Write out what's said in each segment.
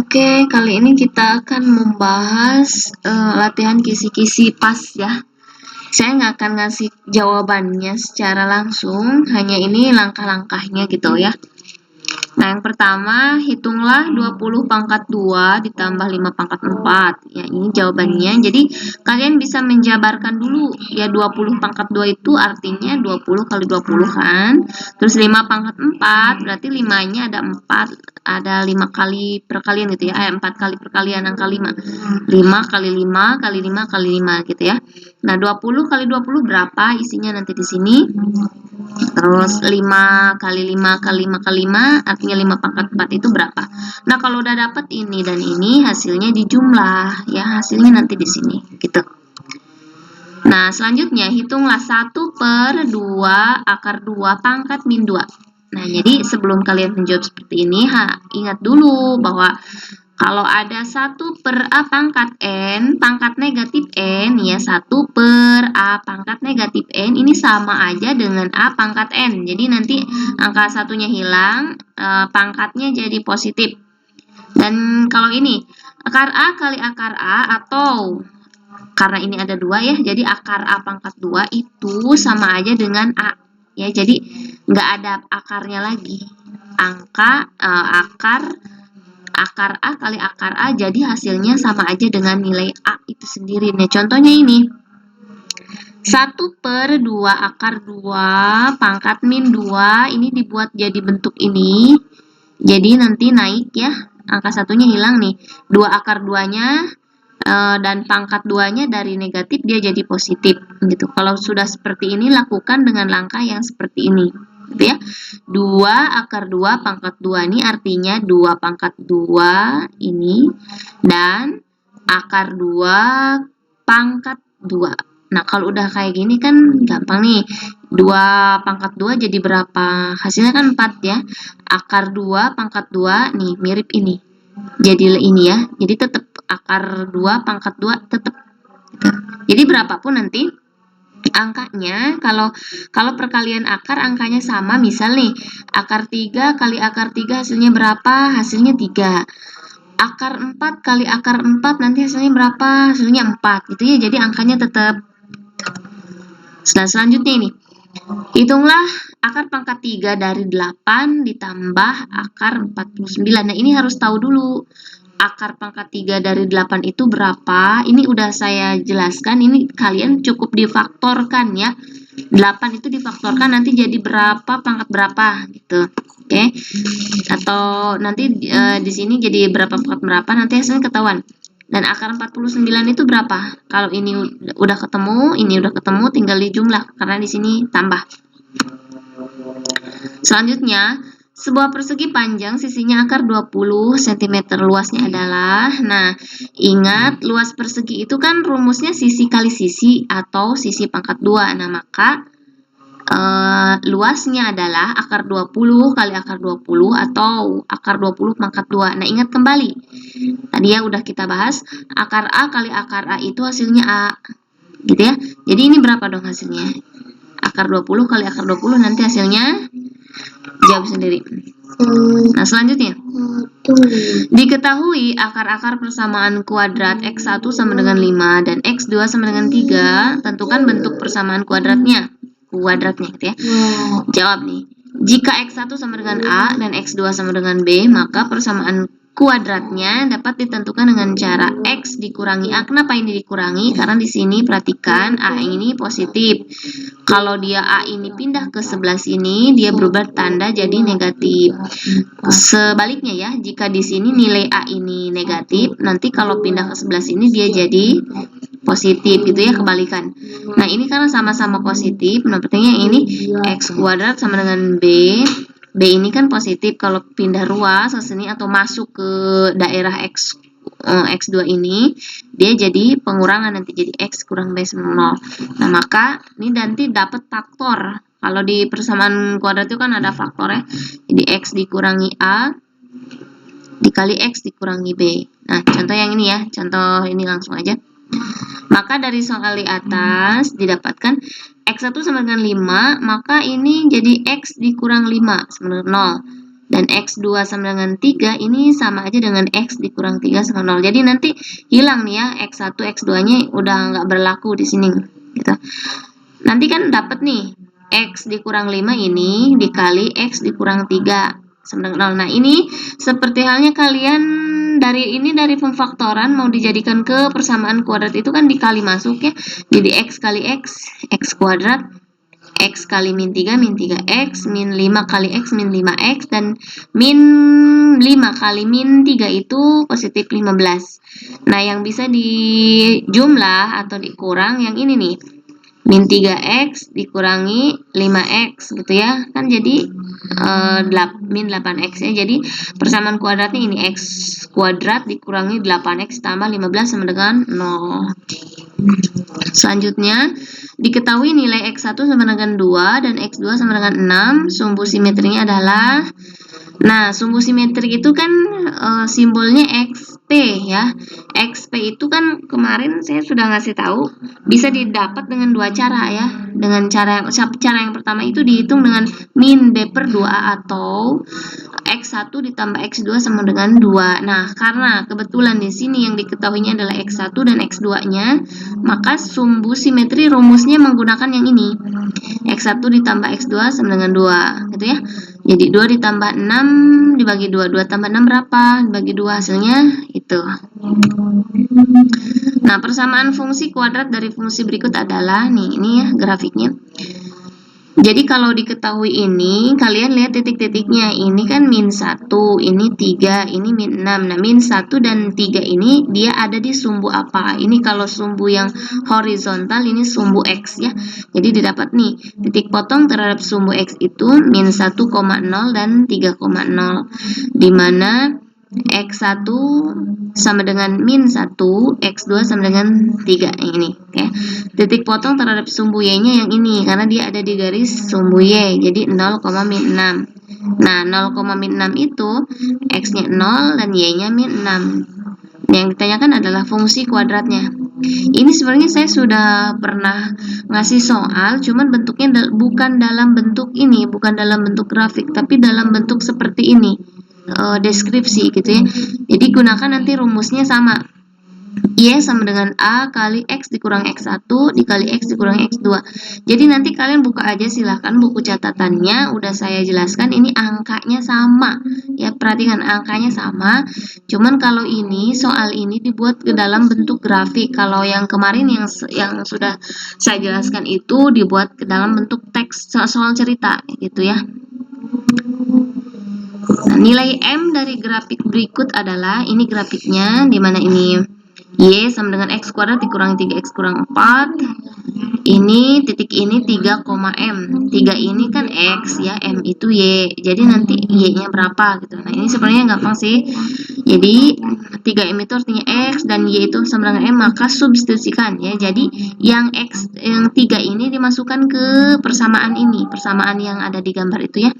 Oke, kali ini kita akan membahas latihan kisi-kisi pas ya. Saya nggak akan ngasih jawabannya secara langsung, hanya ini langkah-langkahnya gitu ya. Nah, yang pertama, hitunglah 20 pangkat 2 ditambah 5 pangkat 4. Ya, ini jawabannya. Jadi, kalian bisa menjabarkan dulu. Ya, 20 pangkat 2 itu artinya 20 kali 20 kan. Terus 5 pangkat 4, berarti 5-nya ada 4. Ada 5 kali perkalian gitu ya. 4 kali perkalian angka 5. 5 kali 5 kali 5 kali 5 gitu ya. Nah, 20 kali 20 berapa isinya nanti di sini? Terus 5 kali 5 kali 5 kali 5 artinya 5 pangkat 4 itu berapa? Nah, kalau udah dapat ini dan ini hasilnya dijumlah ya, hasilnya nanti di sini gitu. Nah, selanjutnya hitunglah 1/2 akar 2 pangkat min 2. Nah, jadi sebelum kalian menjawab seperti ini, ingat dulu bahwa kalau ada 1/A pangkat N, pangkat negatif N, ya 1/A pangkat negatif N, ini sama aja dengan A pangkat N. Jadi nanti angka satunya hilang, pangkatnya jadi positif. Dan kalau ini, akar A kali akar A atau, karena ini ada 2 ya, jadi akar A pangkat 2 itu sama aja dengan A. Ya, jadi nggak ada akarnya lagi. Akar A kali akar A, jadi hasilnya sama aja dengan nilai A itu sendiri. Nah, contohnya ini. 1/2 akar 2 pangkat min 2, ini dibuat jadi bentuk ini. Jadi nanti naik ya, angka satunya hilang nih. 2 akar 2-nya dan pangkat 2-nya dari negatif dia jadi positif gitu. Kalau sudah seperti ini, lakukan dengan langkah yang seperti ini. Gitu ya. 2 akar 2 pangkat 2 ini artinya 2 pangkat 2 ini dan akar 2 pangkat 2. Nah, kalau udah kayak gini kan gampang nih. 2 pangkat 2 jadi berapa? Hasilnya kan 4 ya. Akar 2 pangkat 2 nih mirip ini. Jadi ini ya. Jadi tetap akar 2 pangkat 2 tetap. Jadi berapapun nanti angkanya, kalau perkalian akar angkanya sama, misal nih akar 3 kali akar 3 hasilnya berapa? Hasilnya 3. Akar 4 kali akar 4 nanti hasilnya berapa? Hasilnya 4 gitu ya. Jadi angkanya tetap. Nah, selanjutnya ini. Hitunglah akar pangkat 3 dari 8 ditambah akar 49. Nah, ini harus tahu dulu. Akar pangkat 3 dari 8 itu berapa? Ini udah saya jelaskan, ini kalian cukup difaktorkan ya. 8 itu difaktorkan nanti jadi berapa pangkat berapa gitu. Oke. Atau nanti di sini jadi berapa pangkat berapa, nanti hasilnya ketahuan. Dan akar 49 itu berapa? Kalau ini udah ketemu, ini udah ketemu, tinggal dijumlah karena di sini tambah. Selanjutnya, sebuah persegi panjang sisinya akar 20 cm, luasnya adalah, nah, ingat luas persegi itu kan rumusnya sisi kali sisi atau sisi pangkat 2. Nah, maka luasnya adalah akar 20 kali akar 20 atau akar 20 pangkat 2. Nah, ingat kembali. Tadi ya udah kita bahas, akar A kali akar A itu hasilnya A. Gitu ya. Jadi ini berapa dong hasilnya? Akar 20 kali akar 20 nanti hasilnya jawab sendiri. Nah, selanjutnya. Diketahui akar-akar persamaan kuadrat X1 sama dengan 5 dan X2 sama dengan 3, tentukan bentuk persamaan kuadratnya gitu ya. Jawab nih. Jika X1 sama dengan A dan X2 sama dengan B, maka persamaan kuadratnya dapat ditentukan dengan cara X dikurangi A. Kenapa ini dikurangi? Karena di sini perhatikan A ini positif. Kalau dia A ini pindah ke sebelah sini, dia berubah tanda jadi negatif. Sebaliknya ya, jika di sini nilai A ini negatif, nanti kalau pindah ke sebelah sini dia jadi positif gitu ya, kebalikan. Nah, ini karena sama-sama positif, berarti ini X kuadrat sama dengan B. B ini kan positif, kalau pindah ruas ke sini atau masuk ke daerah X2 ini, dia jadi pengurangan, nanti jadi X kurang B sama 0. Nah, maka ini nanti dapat faktor. Kalau di persamaan kuadrat itu kan ada faktornya. Jadi X dikurangi A dikali X dikurangi B. Nah, contoh yang ini ya. Contoh ini langsung aja. Maka dari soal di atas didapatkan X1 sama dengan 5, maka ini jadi X dikurang 5 sama dengan 0. dan X2 sama dengan 3 ini sama aja dengan X dikurang 3 sama 0. Jadi nanti hilang nih ya, X1, X2-nya udah nggak berlaku di sini. Gitu. Nanti kan dapat nih, X dikurang 5 ini dikali X dikurang 3 sama dengan 0. Nah, ini seperti halnya kalian dari pemfaktoran mau dijadikan ke persamaan kuadrat itu kan dikali masuk ya. Jadi X kali X kuadrat, X kali min 3, X, min 5 kali X, min 5X, dan min 5 kali min 3 itu positif 15. Nah, yang bisa dijumlah atau dikurang yang ini nih, min 3X dikurangi 5X gitu ya, kan jadi min 8X ya. Jadi persamaan kuadratnya ini X kuadrat dikurangi 8X tambah 15 sama dengan 0. Selanjutnya, diketahui nilai X1 sama dengan 2 dan X2 sama dengan 6. Sumbu simetrinya adalah, nah, sumbu simetri itu kan simbolnya XP ya. XP itu kan kemarin saya sudah ngasih tahu bisa didapat dengan dua cara ya. Dengan cara yang pertama itu dihitung dengan min D per 2A atau X1 ditambah X2 sama dengan 2. Nah, karena kebetulan di sini yang diketahuinya adalah X1 dan X2-nya, maka sumbu simetri rumusnya menggunakan yang ini. X1 ditambah X2 sama dengan 2, gitu ya. Jadi 2 ditambah 6 dibagi 2. 2 tambah 6 berapa? Dibagi 2, hasilnya itu. Nah, persamaan fungsi kuadrat dari fungsi berikut adalah, nih, ini ya grafiknya. Jadi kalau diketahui ini, kalian lihat titik-titiknya. Ini kan min 1, ini 3, ini min 6. Nah, min 1 dan 3 ini dia ada di sumbu apa? Ini kalau sumbu yang horizontal, ini sumbu X ya. Jadi didapat nih, titik potong terhadap sumbu X itu min 1,0 dan 3,0. Dimana X1 sama dengan min 1, X2 sama dengan 3 ini. Oke. Titik potong terhadap sumbu Y-nya yang ini karena dia ada di garis sumbu Y. Jadi 0, min 6. Nah, 0, min 6 itu X-nya 0 dan Y-nya min 6. Yang ditanyakan adalah fungsi kuadratnya. Ini sebenarnya saya sudah pernah ngasih soal, cuman bentuknya bukan dalam bentuk ini, bukan dalam bentuk grafik, tapi dalam bentuk seperti ini. Deskripsi gitu ya. Jadi gunakan nanti rumusnya sama. Y sama dengan A kali X dikurang X1 dikali X dikurang X2. Jadi nanti kalian buka aja silahkan buku catatannya, udah saya jelaskan ini angkanya sama. Ya, perhatikan angkanya sama. Cuman kalau ini soal ini dibuat ke dalam bentuk grafik. Kalau yang kemarin yang sudah saya jelaskan itu dibuat ke dalam bentuk teks soal cerita gitu ya. Nah, nilai M dari grafik berikut adalah, ini grafiknya, di mana ini Y sama dengan X kuadrat dikurangi 3X kurang 4. Ini titik ini 3, M. 3 ini kan X ya, M itu Y. Jadi nanti Y-nya berapa gitu. Nah, ini sebenarnya gampang sih. Jadi 3M itu artinya X dan Y itu sama dengan M, maka substitusikan ya. Jadi yang X yang 3 ini dimasukkan ke persamaan ini, persamaan yang ada di gambar itu ya.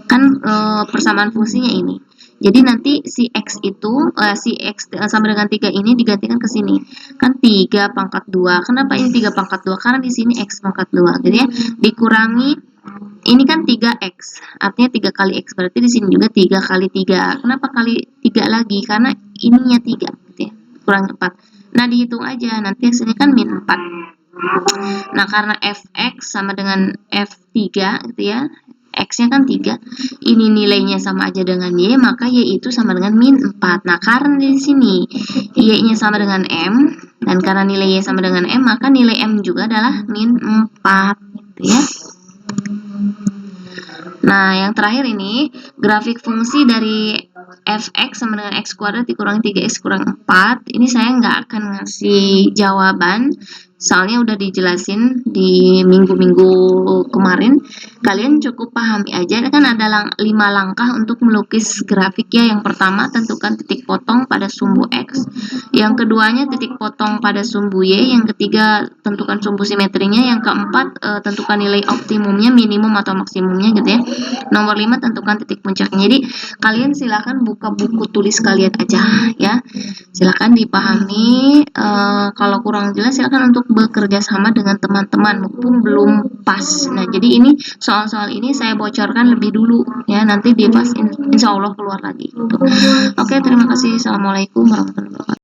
Kan persamaan fungsinya ini. Jadi nanti si X itu, si X sama dengan 3 ini digantikan ke sini. Kan 3 pangkat 2. Kenapa ini 3 pangkat 2? Karena di sini X pangkat 2. Gitu ya. Dikurangi, ini kan 3X. Artinya 3 kali X. Berarti di sini juga 3 kali 3. Kenapa kali 3 lagi? Karena ininya 3. Gitu ya. Kurang 4. Nah, dihitung aja. Nanti hasilnya kan min 4. Nah, karena Fx sama dengan F3 gitu ya. X-nya kan 3, ini nilainya sama aja dengan Y, maka Y itu sama dengan min 4. Nah, karena di sini Y-nya sama dengan M, dan karena nilai Y sama dengan M, maka nilai M juga adalah min 4, gitu ya. Nah, yang terakhir ini, grafik fungsi dari Fx sama dengan X kuadrat dikurangi 3X kurang 4. Ini saya nggak akan ngasih jawaban, soalnya udah dijelasin di minggu-minggu kemarin. Kalian cukup pahami aja, kan ada 5 langkah untuk melukis grafik ya. Yang pertama, tentukan titik potong pada sumbu X. Yang keduanya, titik potong pada sumbu Y. Yang ketiga, tentukan sumbu simetrinya. Yang keempat, tentukan nilai optimumnya, minimum atau maksimumnya gitu ya. Nomor 5, tentukan titik puncaknya. Jadi, kalian silakan buka buku tulis kalian aja ya. Silakan dipahami. Kalau kurang jelas, silakan untuk bekerja sama dengan teman-teman mumpung belum pas. Nah, jadi ini soal-soal ini saya bocorkan lebih dulu ya, nanti di pas insya Allah keluar lagi gitu. Oke, terima kasih. Assalamualaikum warahmatullahi wabarakatuh.